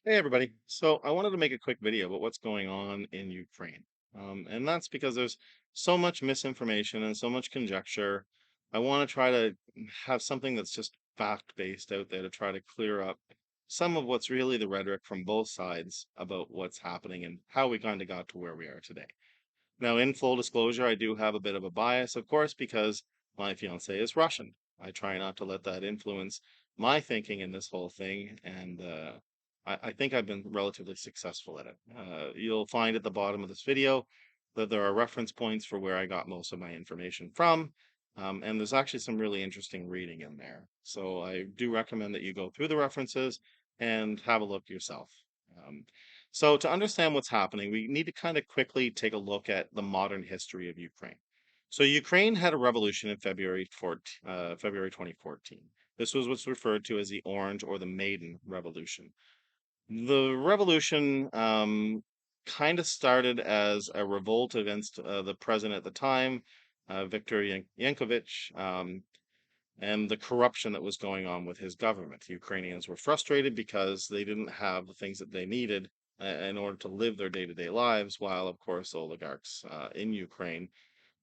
Hey everybody. So I wanted to make a quick video about what's going on in Ukraine. And that's because there's so much misinformation and so much conjecture. I want to try to have something that's just fact-based out there to try to clear up some of what's really the rhetoric from both sides about what's happening and how we kind of got to where we are today. Now, in full disclosure, I do have a bit of a bias, of course, because my fiance is Russian. I try not to let that influence my thinking in this whole thing, and I think I've been relatively successful at it. You'll find at the bottom of this video that there are reference points for where I got most of my information from, and there's actually some really interesting reading in there. So I do recommend that you go through the references and have a look yourself. Um, so, to understand what's happening, we need to kind of quickly take a look at the modern history of Ukraine. So, Ukraine had a revolution in February 2014. This was what's referred to as the Orange or the Maiden Revolution. The revolution kind of started as a revolt against the president at the time, Viktor Yanukovych, and the corruption that was going on with his government. Ukrainians were frustrated because they didn't have the things that they needed in order to live their day-to-day lives, while, of course, oligarchs in Ukraine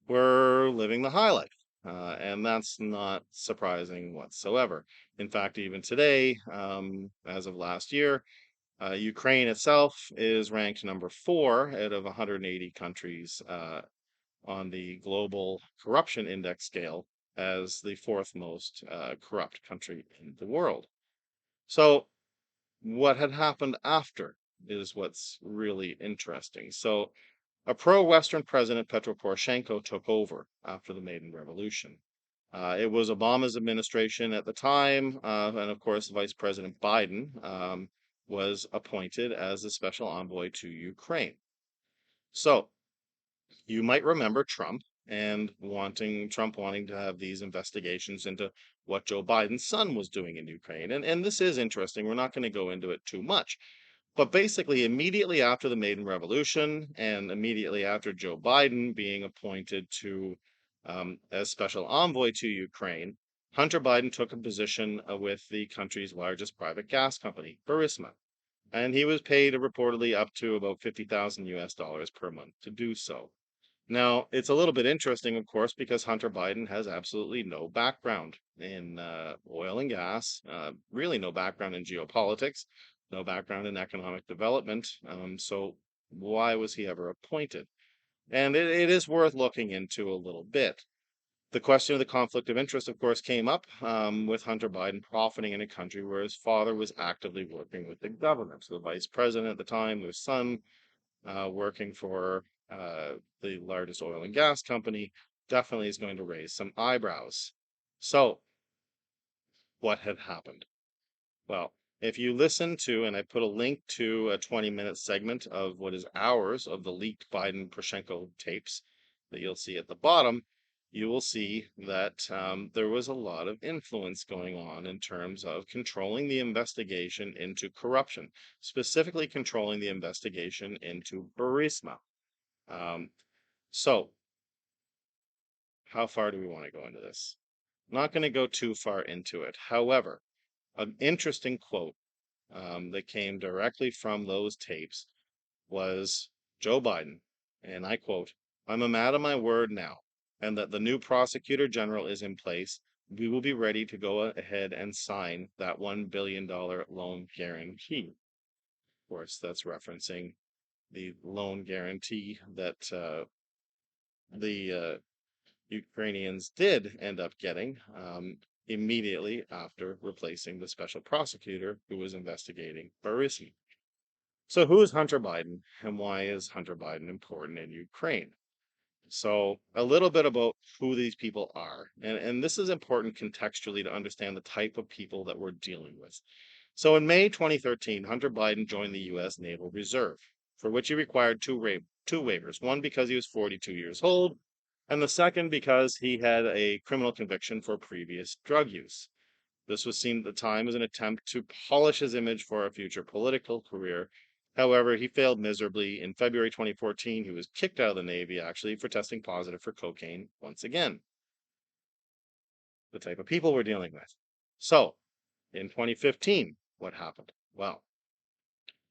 were living the high life. And that's not surprising whatsoever. In fact, even today, as of last year, Ukraine itself is ranked number 4 out of 180 countries on the global corruption index scale as the fourth most corrupt country in the world. So, what had happened after is what's really interesting. So, a pro Western president, Petro Poroshenko, took over after the Maidan Revolution. It was Obama's administration at the time, and of course, Vice President Biden was appointed as the special envoy to Ukraine. So, you might remember Trump and wanting to have these investigations into what Joe Biden's son was doing in Ukraine. And this is interesting. We're not going to go into it too much. But basically, immediately after the Maidan Revolution and immediately after Joe Biden being appointed to as special envoy to Ukraine, Hunter Biden took a position with the country's largest private gas company, Burisma. And he was paid reportedly up to about 50,000 US dollars per month to do so. Now, it's a little bit interesting, of course, because Hunter Biden has absolutely no background in oil and gas, really no background in geopolitics, no background in economic development. So, why was he ever appointed? And it is worth looking into a little bit. The question of the conflict of interest, of course, came up with Hunter Biden profiting in a country where his father was actively working with the government. So, the vice president at the time, their son, working for the largest oil and gas company definitely is going to raise some eyebrows. So, what had happened? Well, if you listen to, and I put a link to a 20-minute segment of what is hours of the leaked Biden Poroshenko tapes that you'll see at the bottom, you will see that there was a lot of influence going on in terms of controlling the investigation into corruption, specifically controlling the investigation into Burisma. Um, so, how far do we want to go into this? Not going to go too far into it. However, an interesting quote that came directly from those tapes was Joe Biden, and I quote, "I'm a man of my word now, and that the new prosecutor general is in place. We will be ready to go ahead and sign that $1 billion loan guarantee." Of course, that's referencing the loan guarantee that the Ukrainians did end up getting immediately after replacing the special prosecutor who was investigating Burisma. So, who is Hunter Biden and why is Hunter Biden important in Ukraine? So, a little bit about who these people are. And this is important contextually to understand the type of people that we're dealing with. So, in May 2013, Hunter Biden joined the U.S. Naval Reserve, for which he required two waivers, one because he was 42 years old, and the second because he had a criminal conviction for previous drug use. This was seen at the time as an attempt to polish his image for a future political career. However, he failed miserably. In February 2014, he was kicked out of the Navy actually for testing positive for cocaine once again. The type of people we're dealing with. So, in 2015, what happened? Well,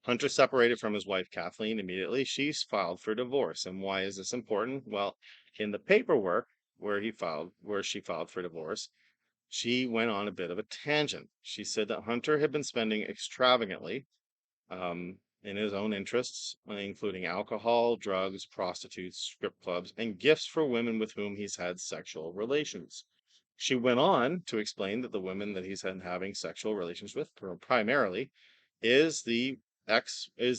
Hunter separated from his wife Kathleen immediately. She's filed for divorce. And why is this important? Well, in the paperwork where she filed for divorce, she went on a bit of a tangent. She said that Hunter had been spending extravagantly in his own interests, including alcohol, drugs, prostitutes, strip clubs, and gifts for women with whom he's had sexual relations. She went on to explain that the women that he's been having sexual relations with, primarily, is the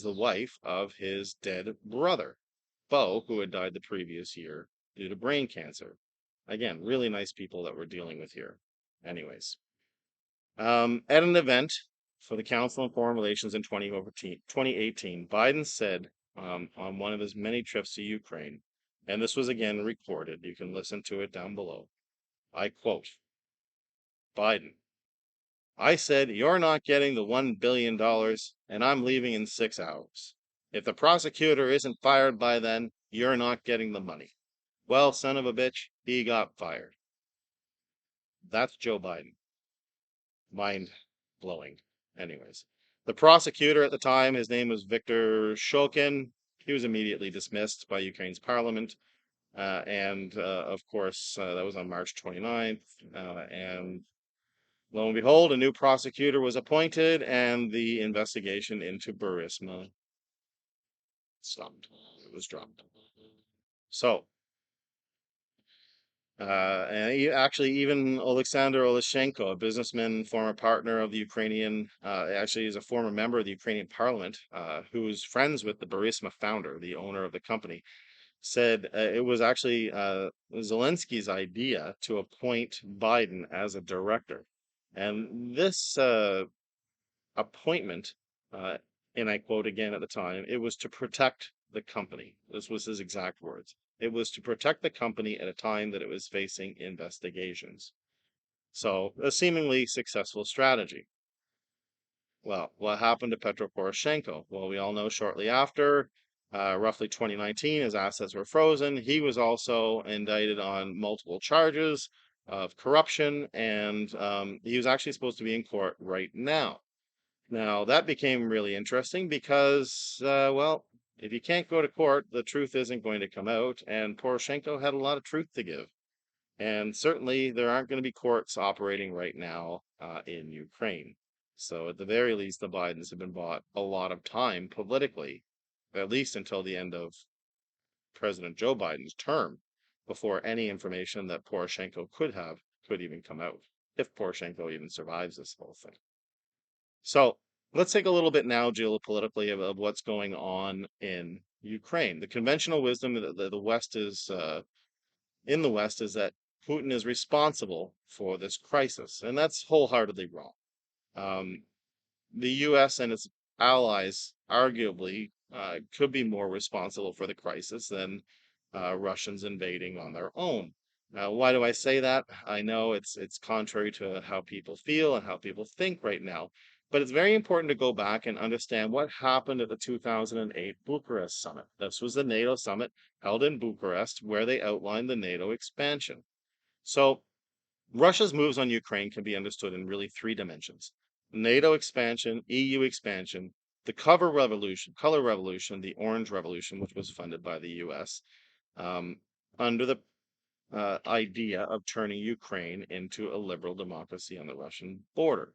wife of his dead brother, Bo, who had died the previous year due to brain cancer. Again, really nice people that we're dealing with here. Anyways, at an event for the Council on Foreign Relations in 2018, Biden said on one of his many trips to Ukraine, and this was again recorded, you can listen to it down below. I quote, Biden, I said, you're not getting the $1 billion and I'm leaving in 6 hours. If the prosecutor isn't fired by then, you're not getting the money. Well, son of a bitch, he got fired. That's Joe Biden. Mind blowing. Anyways, the prosecutor at the time, his name was Viktor Shokin. He was immediately dismissed by Ukraine's parliament. Of course, that was on March 29th. And lo and behold, a new prosecutor was appointed, and the investigation into Burisma stopped. It was dropped. So, actually, even Alexander Olashenko, a businessman, former partner of the Ukrainian, actually is a former member of the Ukrainian parliament, who's friends with the Burisma founder, the owner of the company, said it was actually Zelensky's idea to appoint Biden as a director. And this appointment, uh, and I quote again at the time, it was to protect the company. This was his exact words. It was to protect the company at a time that it was facing investigations. So, a seemingly successful strategy. Well, what happened to Petro Poroshenko? Well, we all know shortly after, roughly 2019, his assets were frozen. He was also indicted on multiple charges of corruption, and he was actually supposed to be in court right now. Now, that became really interesting because, well, if you can't go to court, the truth isn't going to come out, and Poroshenko had a lot of truth to give. And certainly, there aren't going to be courts operating right now in Ukraine. So, at the very least, the Bidens have been bought a lot of time politically, at least until the end of President Joe Biden's term, before any information that Poroshenko could even come out, if Poroshenko even survives this whole thing. So let's take a little bit now geopolitically of what's going on in Ukraine. The conventional wisdom that the West is in the West is that Putin is responsible for this crisis, and that's wholeheartedly wrong. Um, the U.S. and its allies arguably could be more responsible for the crisis than Russians invading on their own. Why do I say that? I know it's contrary to how people feel and how people think right now, but it's very important to go back and understand what happened at the 2008 Bucharest summit. This was the NATO summit held in Bucharest, where they outlined the NATO expansion. So Russia's moves on Ukraine can be understood in really three dimensions: NATO expansion, EU expansion, the color revolution, the orange revolution, which was funded by the US, um, under the idea of turning Ukraine into a liberal democracy on the Russian border.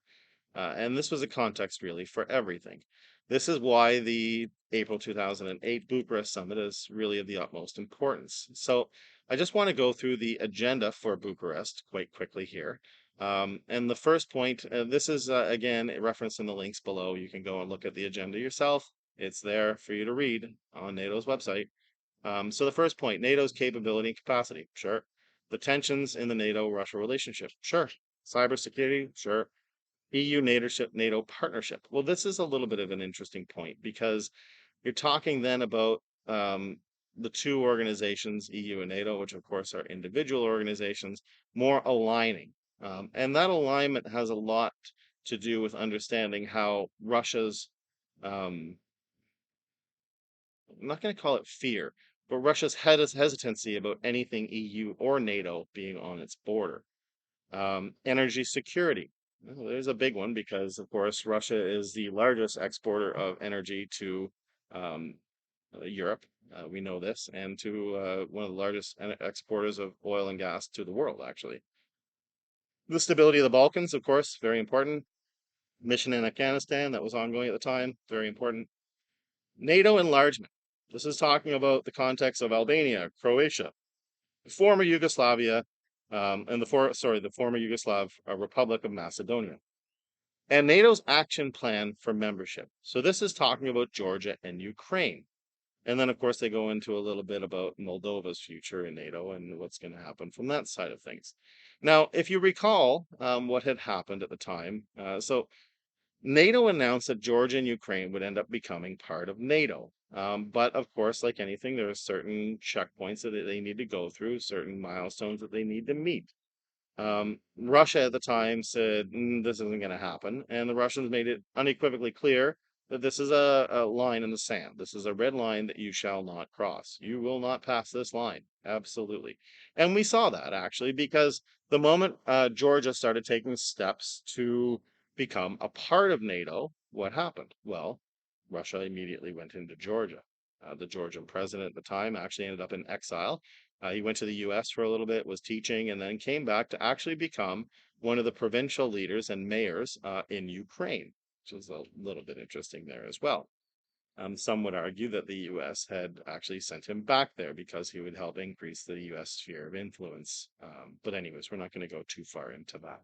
And this was a context really for everything. This is why the April 2008 Bucharest summit is really of the utmost importance. So I just want to go through the agenda for Bucharest quite quickly here. And the first point, this is again referenced in the links below. You can go and look at the agenda yourself. It's there for you to read on NATO's website. So the first point, NATO's capability and capacity. Sure. The tensions in the NATO-Russia relationship. Sure. Cybersecurity. Sure. EU NATO partnership. Well, this is a little bit of an interesting point because you're talking then about the two organizations, EU and NATO, which of course are individual organizations, more aligning. And that alignment has a lot to do with understanding how Russia's, I'm not going to call it fear, but Russia's hesitancy about anything EU or NATO being on its border. Energy security. Well, there's a big one because, of course, Russia is the largest exporter of energy to um, Europe. We know this, and to one of the largest exporters of oil and gas to the world, actually. The stability of the Balkans, of course, very important. Mission in Afghanistan that was ongoing at the time, very important. NATO enlargement. This is talking about the context of Albania, Croatia, former Yugoslavia, and the former Yugoslav Republic of Macedonia, and NATO's action plan for membership. So this is talking about Georgia and Ukraine. And then, of course, they go into a little bit about Moldova's future in NATO and what's going to happen from that side of things. Now, if you recall what had happened at the time, NATO announced that Georgia and Ukraine would end up becoming part of NATO. But of course, like anything, there are certain checkpoints that they need to go through, certain milestones that they need to meet. Russia at the time said this isn't going to happen, and the Russians made it unequivocally clear that this is a line in the sand. This is a red line that you shall not cross. You will not pass this line. Absolutely. And we saw that actually because the moment Georgia started taking steps to become a part of NATO, what happened? Well, Russia immediately went into Georgia. The Georgian president at the time actually ended up in exile. He went to the US for a little bit, was teaching, and then came back to actually become one of the provincial leaders and mayors in Ukraine, which is a little bit interesting there as well. Some would argue that the US had actually sent him back there because he would help increase the US sphere of influence. But, anyways, we're not going to go too far into that.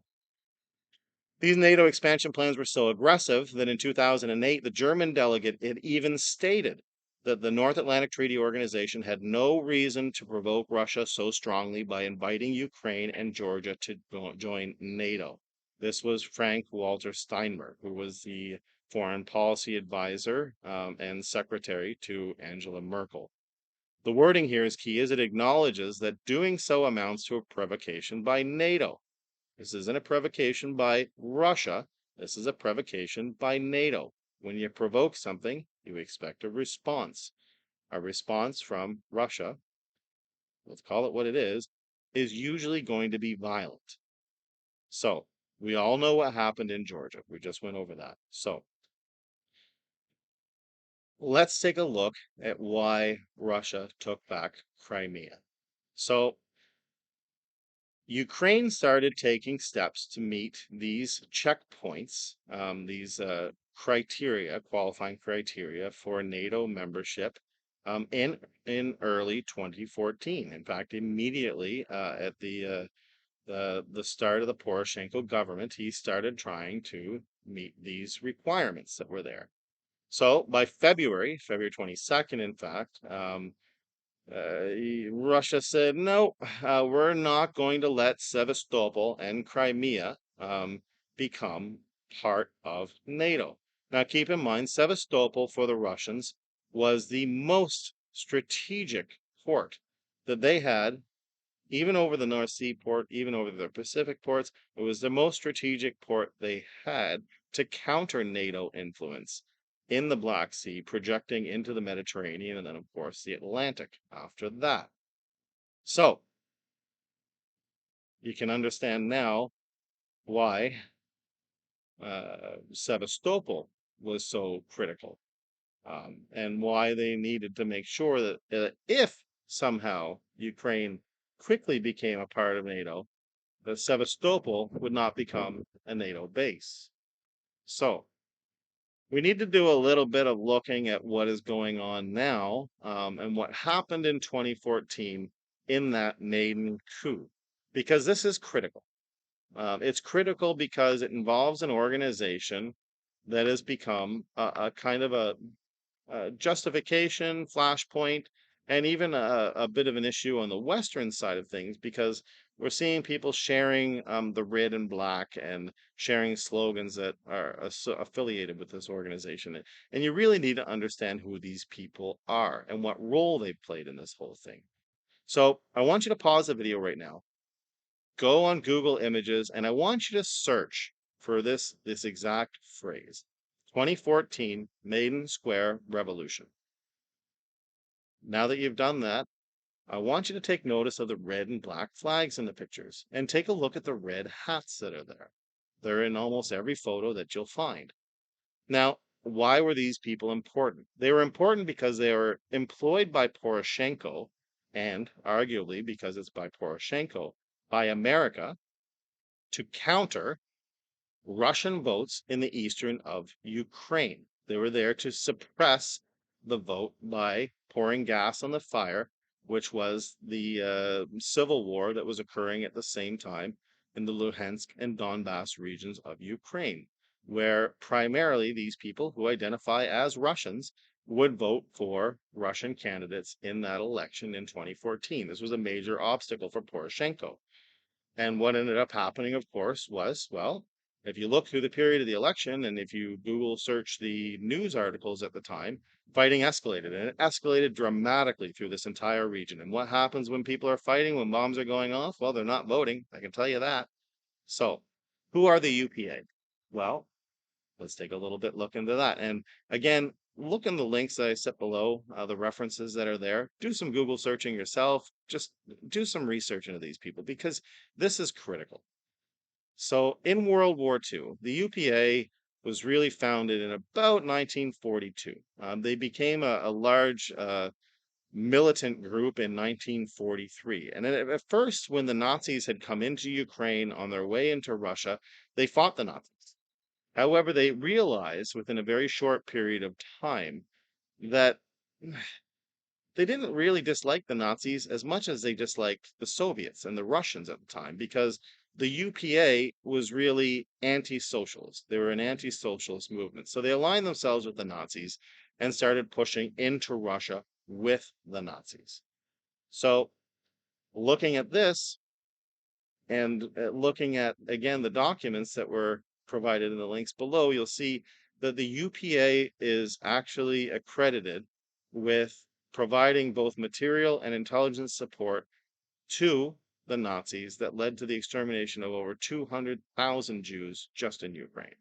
These NATO expansion plans were so aggressive that in 2008, the German delegate had even stated that the North Atlantic Treaty Organization had no reason to provoke Russia so strongly by inviting Ukraine and Georgia to join NATO. This was Frank-Walter Steinmeier, who was the foreign policy advisor and secretary to Angela Merkel. The wording here is key as it acknowledges that doing so amounts to a provocation by NATO. This isn't a provocation by Russia. This is a provocation by NATO. When you provoke something, you expect a response. A response from Russia, let's call it what it is usually going to be violent. So, we all know what happened in Georgia. We just went over that. So, let's take a look at why Russia took back Crimea. So, Ukraine started taking steps to meet these checkpoints, these qualifying criteria for NATO membership in early 2014. In fact, immediately at the start of the Poroshenko government, he started trying to meet these requirements that were there. So by February 22nd, in fact, Russia said, no, we're not going to let Sevastopol and Crimea become part of NATO. Now, keep in mind, Sevastopol for the Russians was the most strategic port that they had, even over the North Sea port, even over the Pacific ports. It was the most strategic port they had to counter NATO influence in the Black Sea, projecting into the Mediterranean, and then, of course, the Atlantic after that. So, you can understand now why Sevastopol was so critical and why they needed to make sure that if somehow Ukraine quickly became a part of NATO, that Sevastopol would not become a NATO base. So, we need to do a little bit of looking at what is going on now and what happened in 2014 in that maiden coup, because this is critical. It's critical because it involves an organization that has become a kind of a justification, flashpoint, and even a bit of an issue on the Western side of things because we're seeing people sharing the red and black and sharing slogans that are affiliated with this organization. And you really need to understand who these people are and what role they've played in this whole thing. So I want you to pause the video right now, go on Google Images, and I want you to search for this exact phrase. 2014 Maiden Square Revolution. Now that you've done that, I want you to take notice of the red and black flags in the pictures and take a look at the red hats that are there. They're in almost every photo that you'll find. Now, why were these people important? They were important because they were employed by Poroshenko, and arguably because it's by Poroshenko, by America to counter Russian votes in the eastern of Ukraine. They were there to suppress the vote by pouring gas on the fire, which was the civil war that was occurring at the same time in the Luhansk and Donbass regions of Ukraine, where primarily these people who identify as Russians would vote for Russian candidates in that election in 2014. This was a major obstacle for Poroshenko. And what ended up happening, of course, was, well, if you look through the period of the election and if you Google search the news articles at the time, fighting escalated and it escalated dramatically through this entire region. And what happens when people are fighting, when bombs are going off? Well, they're not voting. I can tell you that. So, who are the UPA? Well, let's take a little bit look into that. And again, look in the links that I set below, the references that are there. Do some Google searching yourself. Just do some research into these people because this is critical. So in World War II, the UPA was really founded in about 1942. They became a large militant group in 1943. And at first, when the Nazis had come into Ukraine on their way into Russia, they fought the Nazis. However, they realized within a very short period of time that they didn't really dislike the Nazis as much as they disliked the Soviets and the Russians at the time because the UPA was really anti-socialist. They were an anti-socialist movement. So they aligned themselves with the Nazis and started pushing into Russia with the Nazis. So looking at this, and looking at, again, the documents that were provided in the links below, you'll see that the UPA is actually accredited with providing both material and intelligence support to the Nazis that led to the extermination of over 200,000 Jews just in Ukraine.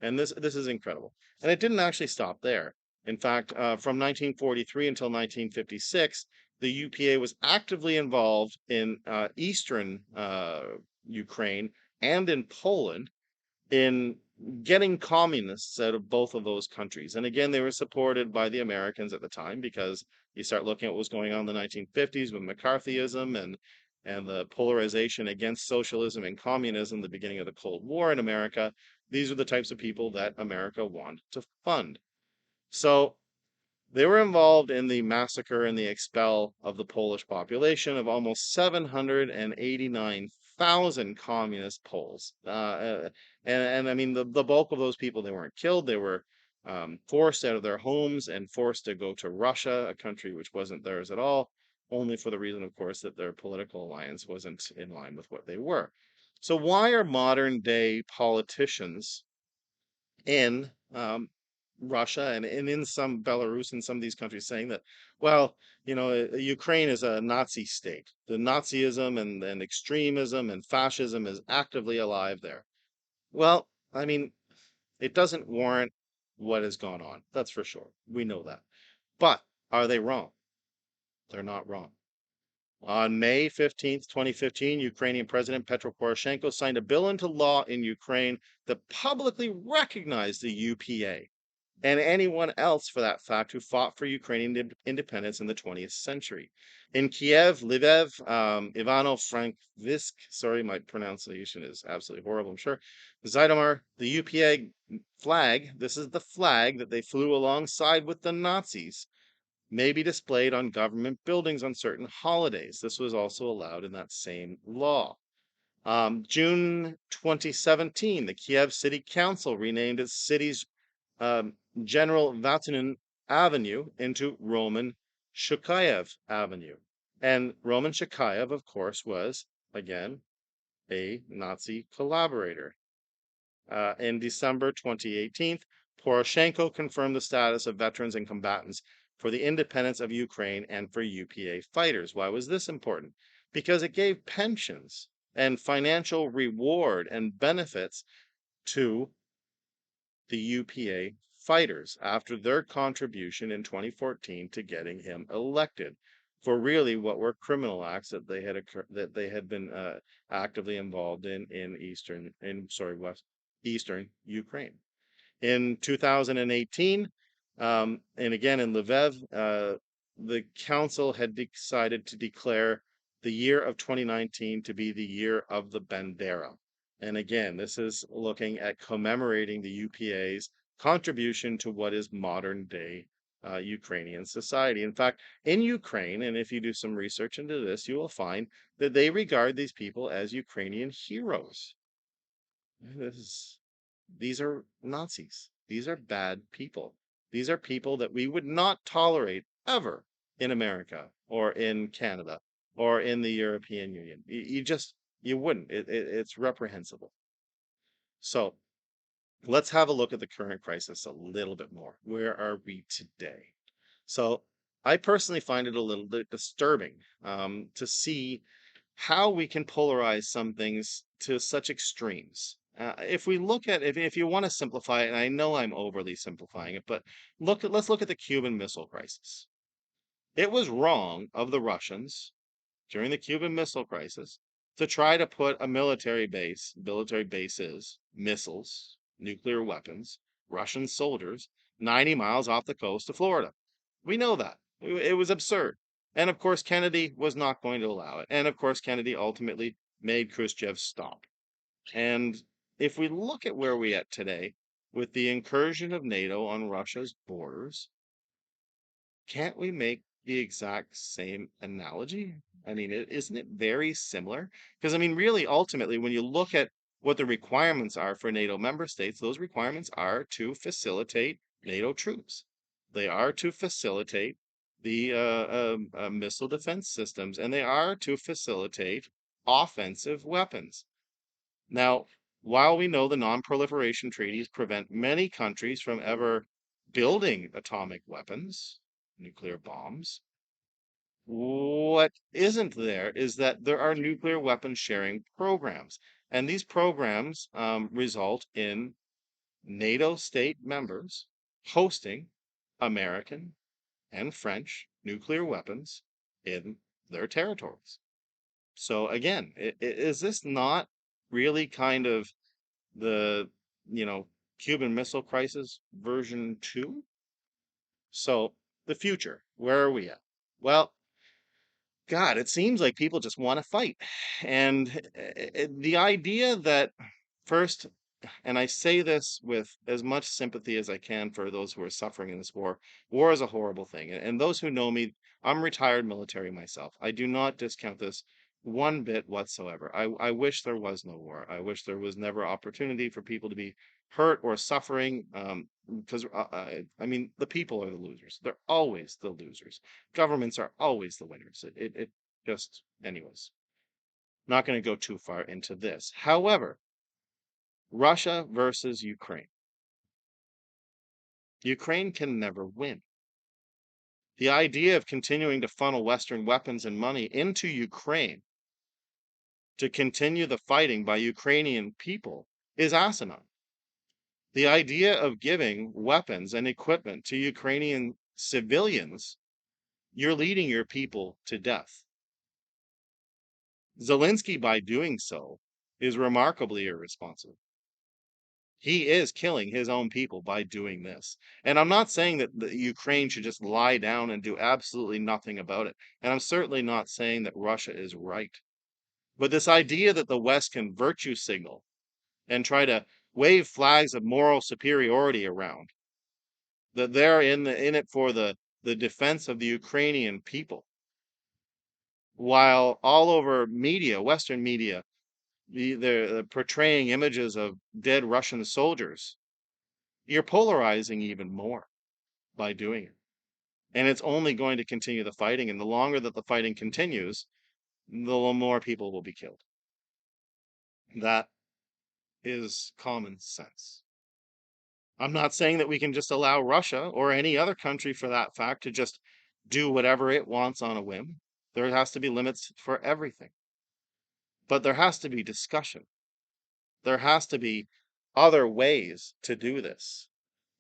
And this is incredible. And it didn't actually stop there. In fact, from 1943 until 1956, the UPA was actively involved in eastern Ukraine and in Poland in getting communists out of both of those countries. And again, they were supported by the Americans at the time because you start looking at what was going on in the 1950s with McCarthyism and the polarization against socialism and communism, the beginning of the Cold War in America. These are the types of people that America wanted to fund. So they were involved in the massacre and the expel of the Polish population of almost 789,000 communist Poles. And I mean, the bulk of those people, they weren't killed. They were forced out of their homes and forced to go to Russia, a country which wasn't theirs at all, only for the reason, of course, that their political alliance wasn't in line with what they were. So why are modern day politicians in Russia and in some Belarus and some of these countries saying that, well, Ukraine is a Nazi state. The Nazism and extremism and fascism is actively alive there. Well, I mean, it doesn't warrant what has gone on. That's for sure. We know that. But are they wrong? They're not wrong. On May 15th, 2015, Ukrainian President Petro Poroshenko signed a bill into law in Ukraine that publicly recognized the UPA and anyone else for that fact who fought for Ukrainian independence in the 20th century. In Kiev, Lviv, Ivano-Frankivsk, sorry, my pronunciation is absolutely horrible, I'm sure, Zhytomyr, the UPA flag, this is the flag that they flew alongside with the Nazis, may be displayed on government buildings on certain holidays. This was also allowed in that same law. June 2017, the Kiev City Council renamed its city's General Vatanin Avenue into Roman Shukayev Avenue. And Roman Shukayev, of course, was, again, a Nazi collaborator. In December 2018, Poroshenko confirmed the status of veterans and combatants for the independence of Ukraine and for UPA fighters. Why was this important? Because it gave pensions and financial reward and benefits to the UPA fighters after their contribution in 2014 to getting him elected. for really what were criminal acts that they had been actively involved in West Eastern Ukraine. In 2018, and again in Lviv, the council had decided to declare the year of 2019 to be the year of the Bandera. And again, this is looking at commemorating the UPA's contribution to what is modern day Ukrainian society. In fact, in Ukraine, and if you do some research into this, you will find that they regard these people as Ukrainian heroes. This is these are Nazis. These are bad people. These are people that we would not tolerate ever in America or in Canada or in the European Union. You wouldn't. It's reprehensible. So let's have a look at the current crisis a little bit more. Where are we today? So I personally find it a little bit disturbing to see how we can polarize some things to such extremes. If we look at if you want to simplify it, and I know I'm overly simplifying it, but let's look at the Cuban Missile Crisis. It was wrong of the Russians during the Cuban Missile Crisis to try to put a military bases, missiles, nuclear weapons, Russian soldiers 90 miles off the coast of Florida. We know that. It was absurd. And of course, Kennedy was not going to allow it. And of course, Kennedy ultimately made Khrushchev stop. And if we look at where we at today with the incursion of NATO on Russia's borders, can't we make the exact same analogy? I mean, isn't it very similar? Because I mean, really, ultimately, when you look at what the requirements are for NATO member states, those requirements are to facilitate NATO troops. They are to facilitate the missile defense systems, and they are to facilitate offensive weapons. Now, while we know the non-proliferation treaties prevent many countries from ever building atomic weapons, nuclear bombs, what isn't there is that there are nuclear weapon sharing programs. And these programs result in NATO state members hosting American and French nuclear weapons in their territories. So again, is this not really kind of the, you know, Cuban Missile Crisis version 2? So the future, where are we at? Well, God, it seems like people just want to fight. And the idea that first, and I say this with as much sympathy as I can for those who are suffering in this war. War is a horrible thing. And those who know me, I'm retired military myself. I do not discount this one bit whatsoever. I wish there was no war. I wish there was never opportunity for people to be hurt or suffering. Because I mean, the people are the losers. They're always the losers. Governments are always the winners. It just, anyways, not going to go too far into this. However, Russia versus Ukraine. Ukraine can never win. The idea of continuing to funnel Western weapons and money into Ukraine to continue the fighting by Ukrainian people is asinine. The idea of giving weapons and equipment to Ukrainian civilians, you're leading your people to death. Zelensky, by doing so, is remarkably irresponsible. He is killing his own people by doing this. And I'm not saying that the Ukraine should just lie down and do absolutely nothing about it. And I'm certainly not saying that Russia is right. But this idea that the West can virtue signal and try to wave flags of moral superiority around, that they're in it for the defense of the Ukrainian people, while all over media, Western media, they're portraying images of dead Russian soldiers, you're polarizing even more by doing it. And it's only going to continue the fighting. And the longer that the fighting continues, the more people will be killed. That is common sense. I'm not saying that we can just allow Russia or any other country for that fact to just do whatever it wants on a whim. There has to be limits for everything. But there has to be discussion. There has to be other ways to do this.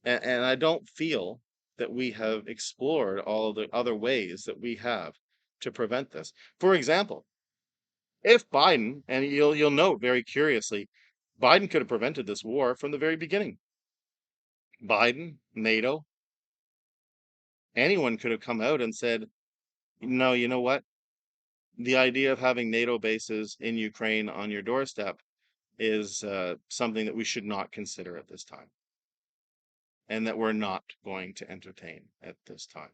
And I don't feel that we have explored all the other ways that we have to prevent this. For example, if Biden, and you'll note very curiously, Biden could have prevented this war from the very beginning. Biden, NATO, anyone could have come out and said, no, you know what? The idea of having NATO bases in Ukraine on your doorstep is something that we should not consider at this time, and that we're not going to entertain at this time,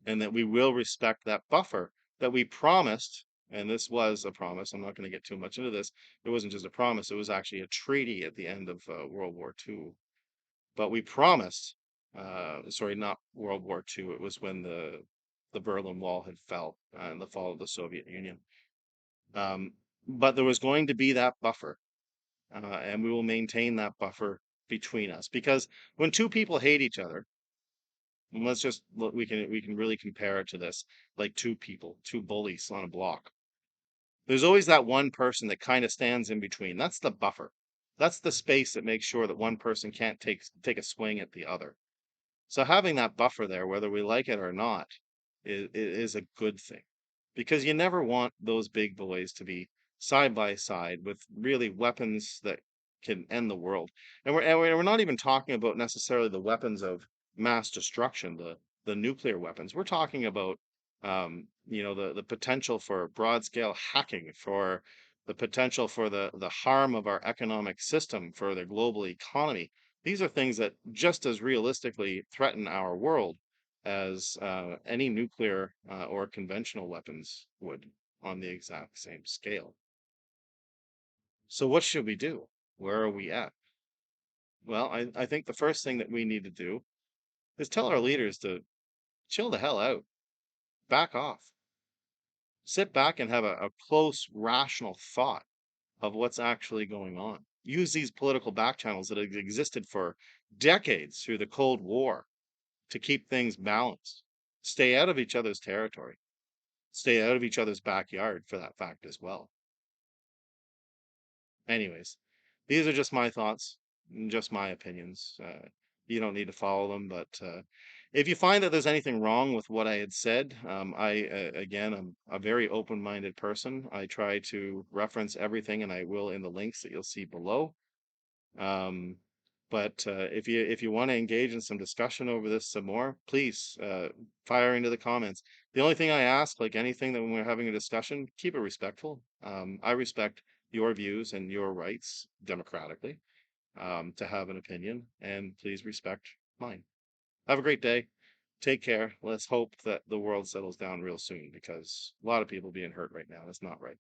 and that we will respect that buffer that we promised. And this was a promise. I'm not going to get too much into this. It wasn't just a promise, it was actually a treaty at the end of World War II. But we promised, sorry, not World War II. It was when the Berlin Wall had fell and the fall of the Soviet Union. Um, but there was going to be that buffer, and we will maintain that buffer between us, because when two people hate each other, and let's just we can really compare it to this, like two people, two bullies on a block. There's always that one person that kind of stands in between. That's the buffer. That's the space that makes sure that one person can't take a swing at the other. So having that buffer there, whether we like it or not, is a good thing, because you never want those big boys to be side by side with really weapons that can end the world. And we're not even talking about necessarily the weapons of mass destruction, the nuclear weapons. We're talking about the potential for broad scale hacking, for the potential for the harm of our economic system, for the global economy. These are things that just as realistically threaten our world as any nuclear or conventional weapons would, on the exact same scale. So, what should we do? Where are we at? Well, I think the first thing that we need to do is tell our leaders to chill the hell out, back off, sit back and have a close, rational thought of what's actually going on. Use these political back channels that have existed for decades through the Cold War to keep things balanced. Stay out of each other's territory. Stay out of each other's backyard, for that fact as well. Anyways, these are just my thoughts, just my opinions. You don't need to follow them, but if you find that there's anything wrong with what I had said, again, I'm a very open-minded person. I try to reference everything, and I will in the links that you'll see below. Um, but if you want to engage in some discussion over this some more, please fire into the comments. The only thing I ask, like anything that when we're having a discussion, keep it respectful. I respect your views and your rights democratically to have an opinion, and please respect mine. Have a great day. Take care. Let's hope that the world settles down real soon, because a lot of people being hurt right now. That's not right.